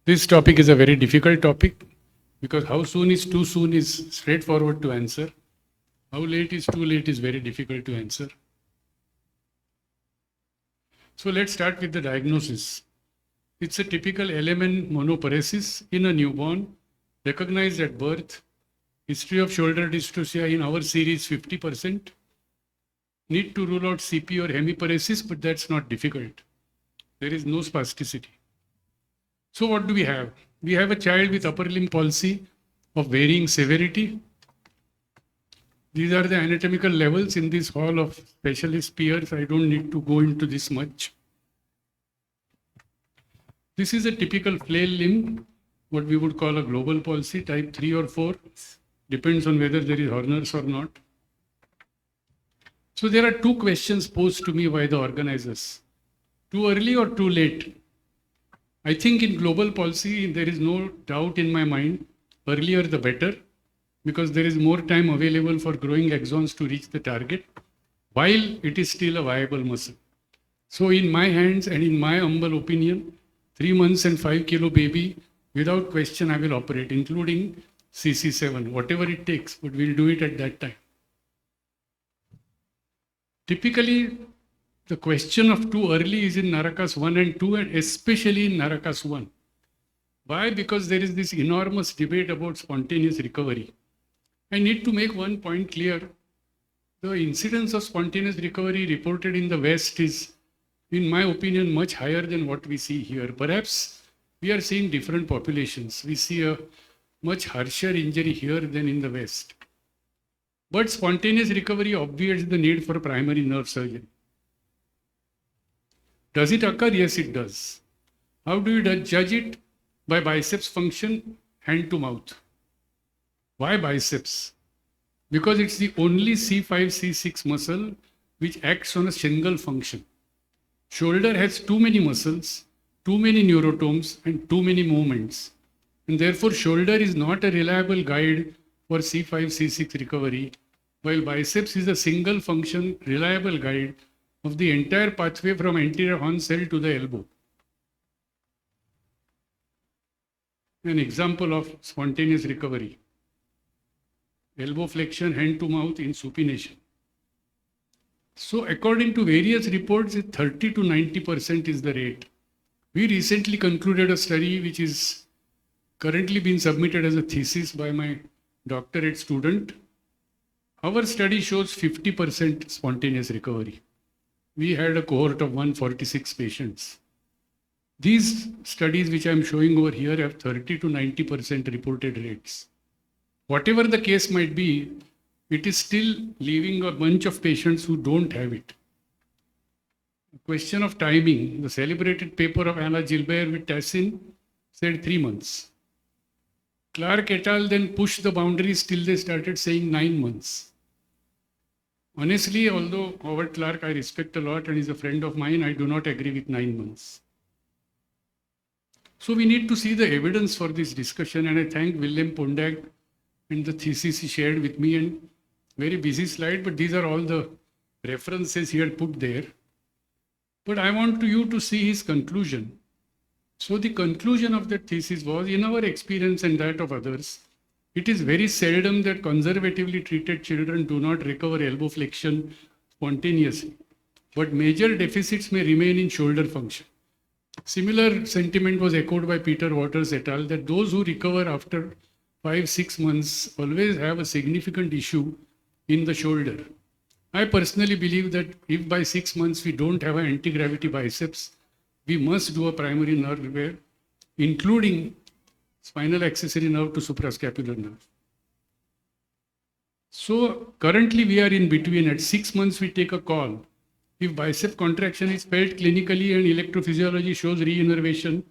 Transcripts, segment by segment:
This topic is a very difficult topic because how soon is too soon is straightforward to answer. How late is too late is very difficult to answer. So let's start with the diagnosis. It's a typical LMN monoparesis in a newborn, recognized at birth. History of shoulder dystocia in our series 50%. Need to rule out CP or hemiparesis, but that's not difficult. There is no spasticity. So what do we have? We have a child with upper limb palsy of varying severity. These are the anatomical levels in this hall of specialist peers. I don't need to go into this much. This is a typical flail limb, what we would call a global palsy, type 3 or 4. Depends on whether there is Horner's or not. So there are two questions posed to me by the organizers. Too early or too late? I think in global palsy, there is no doubt in my mind, earlier the better, because there is more time available for growing axons to reach the target, while it is still a viable muscle. So in my hands and in my humble opinion, 3 months and 5 kilo baby, without question I will operate, including CC7, whatever it takes, but we'll do it at that time. Typically, the question of too early is in Narakas 1 and 2, and especially in Narakas 1. Why? Because there is this enormous debate about spontaneous recovery. I need to make one point clear. The incidence of spontaneous recovery reported in the West is, in my opinion, much higher than what we see here. Perhaps we are seeing different populations. We see a much harsher injury here than in the West. But spontaneous recovery obviates the need for primary nerve surgery. Does it occur? Yes, it does. How do you judge it? By biceps function, hand to mouth. Why biceps? Because it's the only C5, C6 muscle which acts on a single function. Shoulder has too many muscles, too many neurotomes, and too many movements. And therefore, shoulder is not a reliable guide for C5, C6 recovery, while biceps is a single function, reliable guide of the entire pathway from anterior horn cell to the elbow. An example of spontaneous recovery. Elbow flexion, hand to mouth in supination. So according to various reports, 30 to 90% is the rate. We recently concluded a study which is currently being submitted as a thesis by my doctorate student. Our study shows 50% spontaneous recovery. We had a cohort of 146 patients. These studies which I am showing over here have 30 to 90% reported rates. Whatever the case might be, it is still leaving a bunch of patients who don't have it. A question of timing. The celebrated paper of Anna Gilbert with Tassin said 3 months. Clark et al. Then pushed the boundaries till they started saying 9 months. Honestly, although Howard Clark I respect a lot and is a friend of mine, I do not agree with 9 months. So we need to see the evidence for this discussion, and I thank William Pondag and the thesis he shared with me, and very busy slide, but these are all the references he had put there. But I want you to see his conclusion. So the conclusion of that thesis was, in our experience and that of others, it is very seldom that conservatively treated children do not recover elbow flexion spontaneously, but major deficits may remain in shoulder function. Similar sentiment was echoed by Peter Waters et al. That those who recover after 5-6 months always have a significant issue in the shoulder. I personally believe that if by 6 months we don't have an anti-gravity biceps, we must do a primary nerve repair, including spinal accessory nerve to suprascapular nerve. So currently we are in between. At 6 months we take a call. If bicep contraction is felt clinically and electrophysiology shows reinnervation,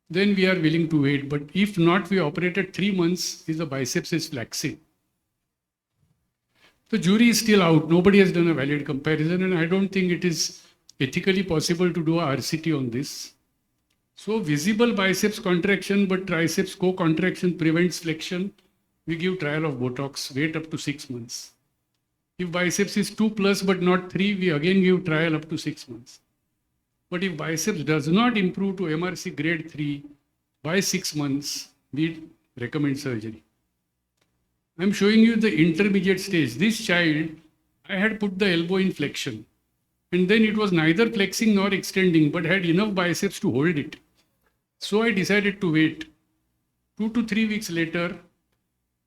then we are willing to wait. But if not, we operate at 3 months if the biceps is flaccid. The jury is still out. Nobody has done a valid comparison, and I don't think it is ethically possible to do a RCT on this. So visible biceps contraction but triceps co-contraction prevents flexion. We give trial of Botox, wait up to 6 months. If biceps is 2+ but not 3, we again give trial up to 6 months. But if biceps does not improve to MRC grade 3 by 6 months, we recommend surgery. I'm showing you the intermediate stage. This child, I had put the elbow in flexion, and then it was neither flexing nor extending, but had enough biceps to hold it. So I decided to wait. 2 to 3 weeks later,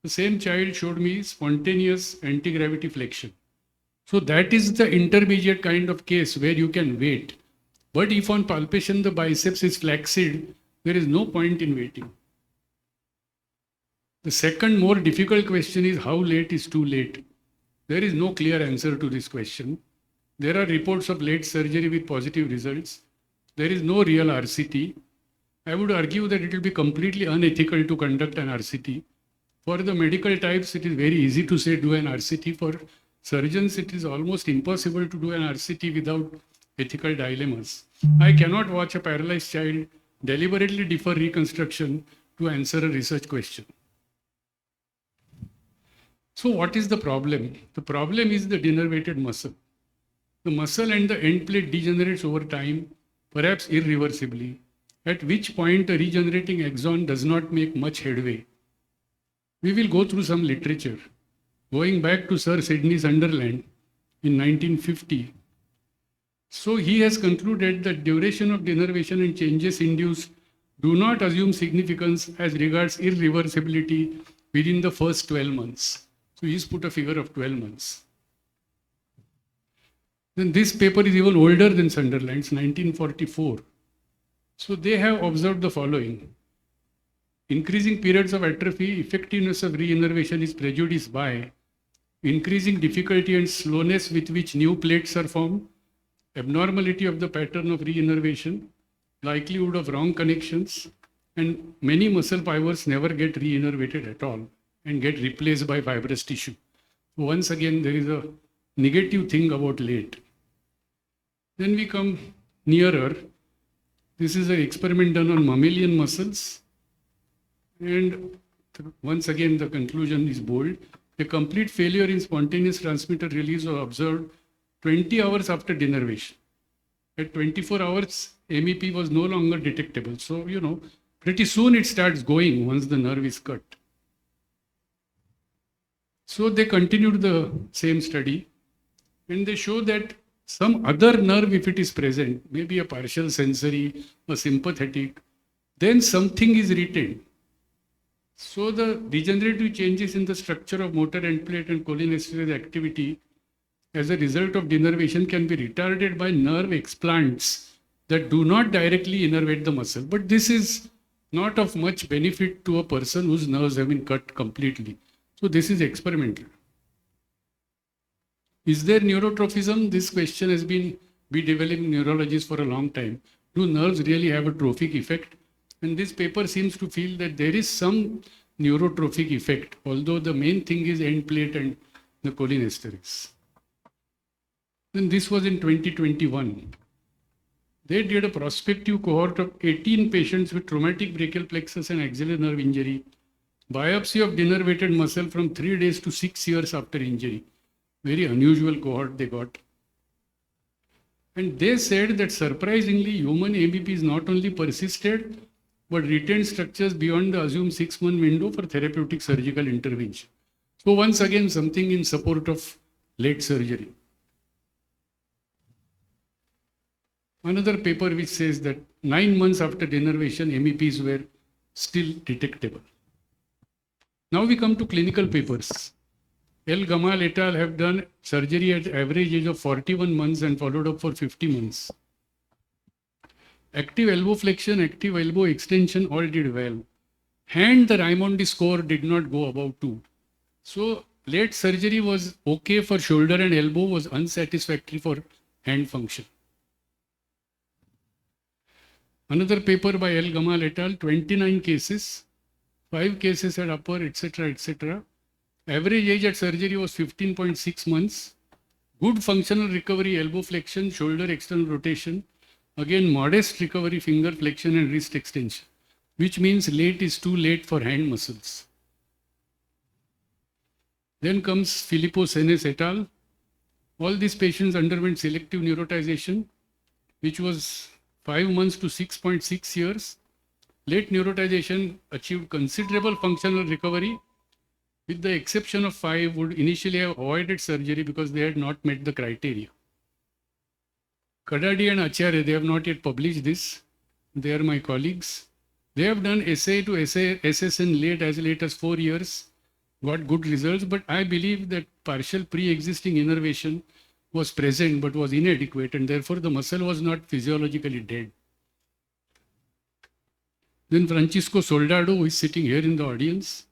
the same child showed me spontaneous anti-gravity flexion. So that is the intermediate kind of case where you can wait. But if on palpation the biceps is flaccid, there is no point in waiting. The second more difficult question is how late is too late? There is no clear answer to this question. There are reports of late surgery with positive results. There is no real RCT. I would argue that it will be completely unethical to conduct an RCT. For the medical types, it is very easy to say do an RCT. For surgeons, it is almost impossible to do an RCT without ethical dilemmas. I cannot watch a paralyzed child deliberately defer reconstruction to answer a research question. So what is the problem? The problem is the denervated muscle. The muscle and the end plate degenerates over time, perhaps irreversibly, at which point a regenerating axon does not make much headway. We will go through some literature. Going back to Sir Sidney Sunderland in 1950, so he has concluded that duration of denervation and changes induced do not assume significance as regards irreversibility within the first 12 months. So he's put a figure of 12 months. Then this paper is even older than Sunderland's, 1944. So they have observed the following. Increasing periods of atrophy, effectiveness of reinnervation is prejudiced by increasing difficulty and slowness with which new plates are formed, abnormality of the pattern of reinnervation, likelihood of wrong connections, and many muscle fibers never get reinnervated at all and get replaced by fibrous tissue. So once again, there is a negative thing about late. Then we come nearer. This is an experiment done on mammalian muscles. And once again, the conclusion is bold. A complete failure in spontaneous transmitter release was observed 20 hours after denervation. At 24 hours, MEP was no longer detectable. So, pretty soon it starts going once the nerve is cut. So they continued the same study, and they show that some other nerve, if it is present, maybe a partial sensory, a sympathetic, then something is retained. So the degenerative changes in the structure of motor end plate and cholinesterase activity as a result of denervation can be retarded by nerve explants that do not directly innervate the muscle. But this is not of much benefit to a person whose nerves have been cut completely. So this is experimental. Is there neurotrophism? This question has been developing neurologists for a long time. Do nerves really have a trophic effect? And this paper seems to feel that there is some neurotrophic effect, although the main thing is end plate and the cholinesterase. Then this was in 2021. They did a prospective cohort of 18 patients with traumatic brachial plexus and axillary nerve injury, biopsy of denervated muscle from 3 days to 6 years after injury. Very unusual cohort they got. And they said that surprisingly, human ABPs not only persisted, but retained structures beyond the assumed 6-month window for therapeutic surgical intervention. So once again, something in support of late surgery. Another paper which says that 9 months after denervation, MEPs were still detectable. Now we come to clinical papers. L. Gamal et al. Have done surgery at average age of 41 months and followed up for 50 months. Active elbow flexion, active elbow extension, all did well. Hand, the Raymond score did not go above 2. So late surgery was okay for shoulder and elbow, was unsatisfactory for hand function. Another paper by L. Gamal et al., 29 cases, 5 cases had upper, etc., etc. Average age at surgery was 15.6 months. Good functional recovery, elbow flexion, shoulder external rotation. Again, modest recovery, finger flexion and wrist extension, which means late is too late for hand muscles. Then comes Filippo Senes et al. All these patients underwent selective neurotization, which was 5 months to 6.6 years. Late neurotization achieved considerable functional recovery, with the exception of 5 would initially have avoided surgery because they had not met the criteria. Kadadi and Acharya, they have not yet published this. They are my colleagues. They have done SA to SSN late as 4 years, got good results, but I believe that partial pre-existing innervation was present but was inadequate, and therefore the muscle was not physiologically dead. Then Francisco Soldado, who is sitting here in the audience,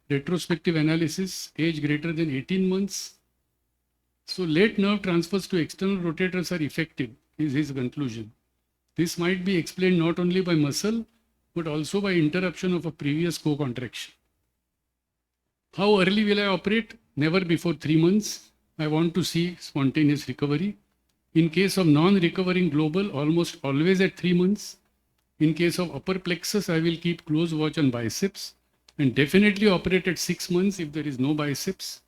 retrospective analysis, age greater than 18 months. So late nerve transfers to external rotators are effective, is his conclusion. This might be explained not only by muscle, but also by interruption of a previous co-contraction. How early will I operate? Never before 3 months. I want to see spontaneous recovery. In case of non-recovering global, almost always at 3 months. In case of upper plexus, I will keep close watch on biceps and definitely operate at 6 months if there is no biceps.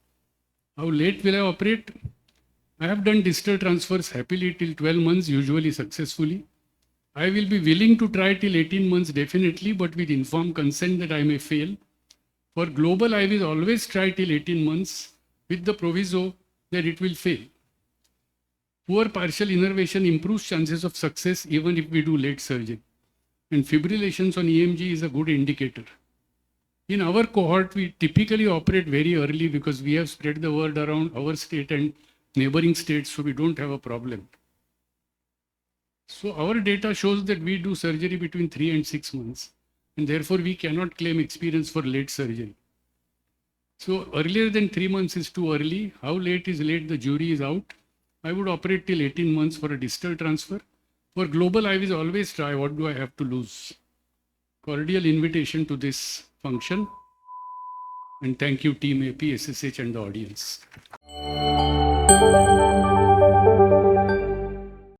How late will I operate? I have done distal transfers happily till 12 months, usually successfully. I will be willing to try till 18 months definitely, but with informed consent that I may fail. For global, I will always try till 18 months with the proviso that it will fail. Poor partial innervation improves chances of success even if we do late surgery. And fibrillations on EMG is a good indicator. In our cohort, we typically operate very early because we have spread the word around our state and neighboring states, so we don't have a problem. So our data shows that we do surgery between 3 and 6 months, and therefore we cannot claim experience for late surgery. So earlier than 3 months is too early. How late is late? The jury is out. I would operate till 18 months for a distal transfer. For global, I will always try. What do I have to lose? Cordial invitation to this function. And thank you, Team APFSSH and the audience.